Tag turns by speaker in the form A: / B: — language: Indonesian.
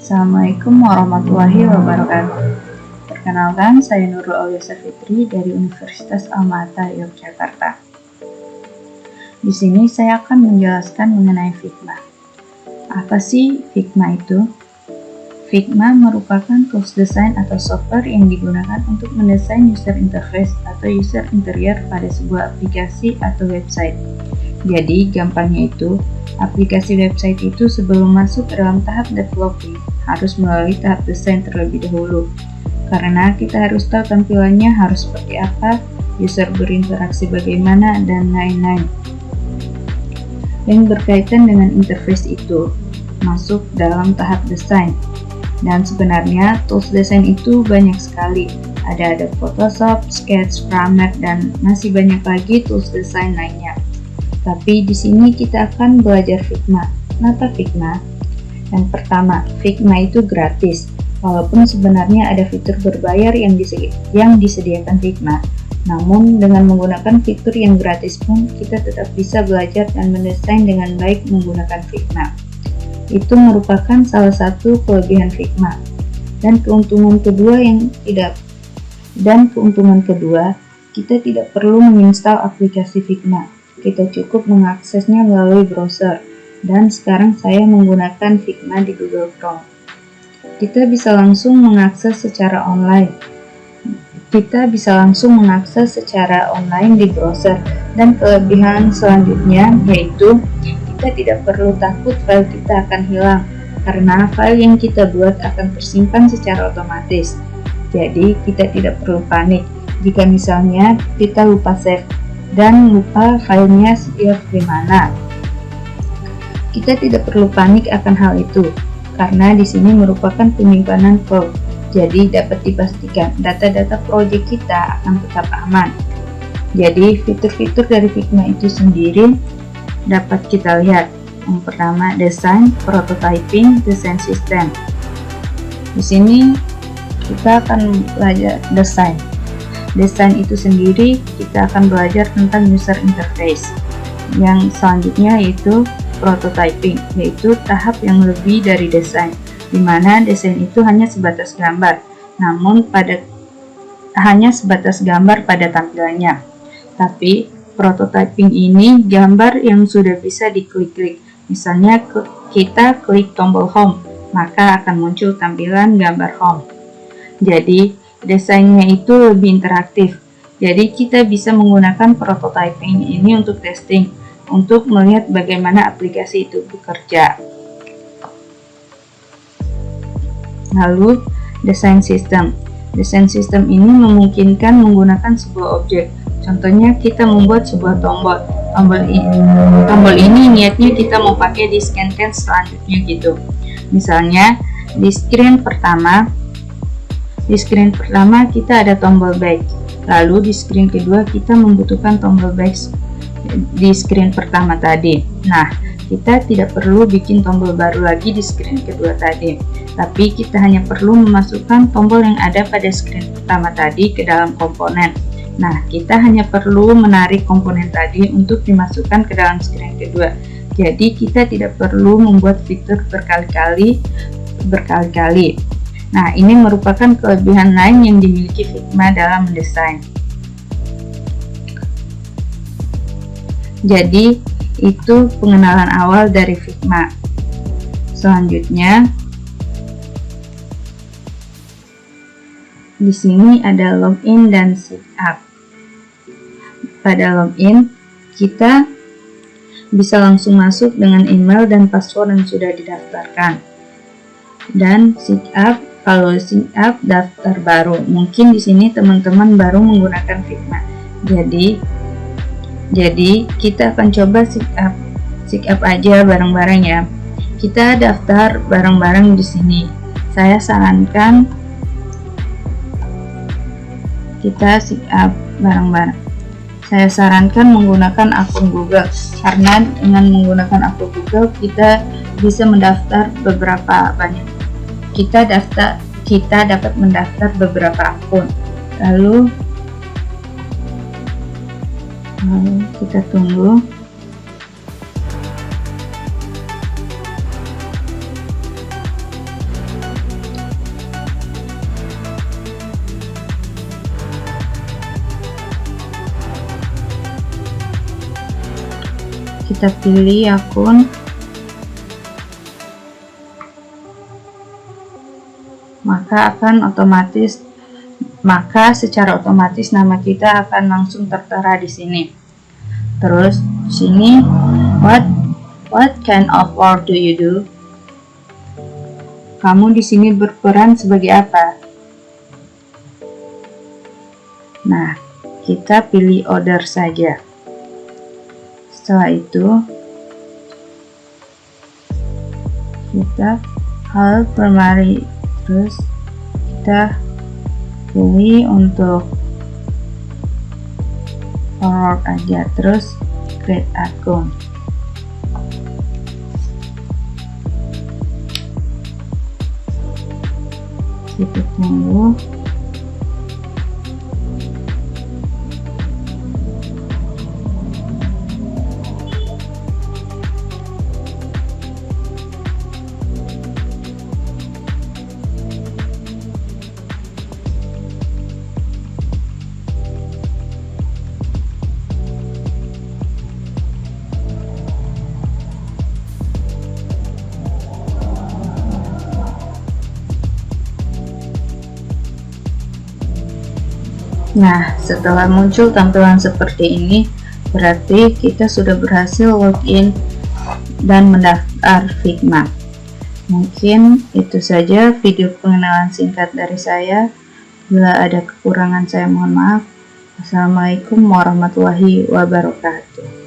A: Assalamualaikum warahmatullahi wabarakatuh. Perkenalkan, saya Nurul Aulia Fitri dari Universitas Alma-Ata Yogyakarta. Di sini saya akan menjelaskan mengenai Figma. Apa sih Figma itu? Figma merupakan tools desain atau software yang digunakan untuk mendesain user interface atau user interior pada sebuah aplikasi atau website. Jadi, gampangnya itu, aplikasi website itu sebelum masuk ke dalam tahap developing, harus melalui tahap desain terlebih dahulu. Karena kita harus tahu tampilannya harus seperti apa, user berinteraksi bagaimana, dan lain-lain. Yang berkaitan dengan interface itu, masuk dalam tahap desain. Dan sebenarnya, tools desain itu banyak sekali. Ada Photoshop, Sketch, Framer, dan masih banyak lagi tools desain lainnya. Tapi di sini kita akan belajar Figma. Kenapa Figma? Yang pertama, Figma itu gratis. Walaupun sebenarnya ada fitur berbayar yang disediakan Figma. Namun dengan menggunakan fitur yang gratis pun kita tetap bisa belajar dan mendesain dengan baik menggunakan Figma. Itu merupakan salah satu kelebihan Figma. Dan keuntungan kedua, kita tidak perlu menginstal aplikasi Figma. Kita cukup mengaksesnya melalui browser. Dan sekarang saya menggunakan Figma di Google Chrome. Kita bisa langsung mengakses secara online. Di browser. Dan kelebihan selanjutnya yaitu kita tidak perlu takut file kita akan hilang, karena file yang kita buat akan tersimpan secara otomatis. Jadi kita tidak perlu panik jika misalnya kita lupa save dan lupa filenya di mana. Kita tidak perlu panik akan hal itu, karena di sini merupakan penyimpanan cloud. Jadi dapat dipastikan data-data proyek kita akan tetap aman. Jadi fitur-fitur dari Figma itu sendiri dapat kita lihat. Yang pertama, desain, prototyping, desain system. Di sini kita akan belajar desain. Desain itu sendiri kita akan belajar tentang user interface. Yang selanjutnya yaitu prototyping, yaitu tahap yang lebih dari desain, di mana desain itu hanya sebatas gambar, pada tampilannya. Tapi prototyping ini gambar yang sudah bisa diklik-klik. Misalnya kita klik tombol home, maka akan muncul tampilan gambar home. Jadi desainnya itu lebih interaktif. Jadi kita bisa menggunakan prototyping ini untuk testing, untuk melihat bagaimana aplikasi itu bekerja. Lalu, desain sistem. Desain sistem ini memungkinkan menggunakan sebuah objek. Contohnya kita membuat sebuah tombol. Tombol ini niatnya kita mau pakai di scan-scan selanjutnya gitu. Misalnya di screen pertama kita ada tombol back. Lalu di screen kedua kita membutuhkan tombol back di screen pertama tadi. Nah, kita tidak perlu bikin tombol baru lagi di screen kedua tadi, tapi kita hanya perlu memasukkan tombol yang ada pada screen pertama tadi ke dalam komponen. Nah, kita hanya perlu menarik komponen tadi untuk dimasukkan ke dalam screen kedua. Jadi kita tidak perlu membuat fitur berkali-kali. Nah, ini merupakan kelebihan lain yang dimiliki Figma dalam mendesain. Jadi, itu pengenalan awal dari Figma. Selanjutnya, di sini ada login dan sign up. Pada login, kita bisa langsung masuk dengan email dan password yang sudah didaftarkan. Dan sign up, kalau sign up daftar baru. Mungkin di sini teman-teman baru menggunakan Figma. Jadi kita akan coba sign up aja bareng-bareng ya. Kita daftar bareng-bareng di sini. Saya sarankan kita sign up bareng-bareng. Saya sarankan menggunakan akun Google, karena dengan menggunakan akun Google kita bisa mendaftar kita dapat mendaftar beberapa akun. Lalu kita tunggu. kita pilih akun, maka secara otomatis nama kita akan langsung tertera di sini. Terus sini, what kind of work do you do? Kamu di sini berperan sebagai apa? Nah, kita pilih order saja. Setelah itu, kita hal primary, terus kita pilih untuk forward aja, terus create akun. Kita tunggu. Nah, setelah muncul tampilan seperti ini, berarti kita sudah berhasil login dan mendaftar Figma. Mungkin itu saja video pengenalan singkat dari saya. Bila ada kekurangan saya mohon maaf. Wassalamualaikum warahmatullahi wabarakatuh.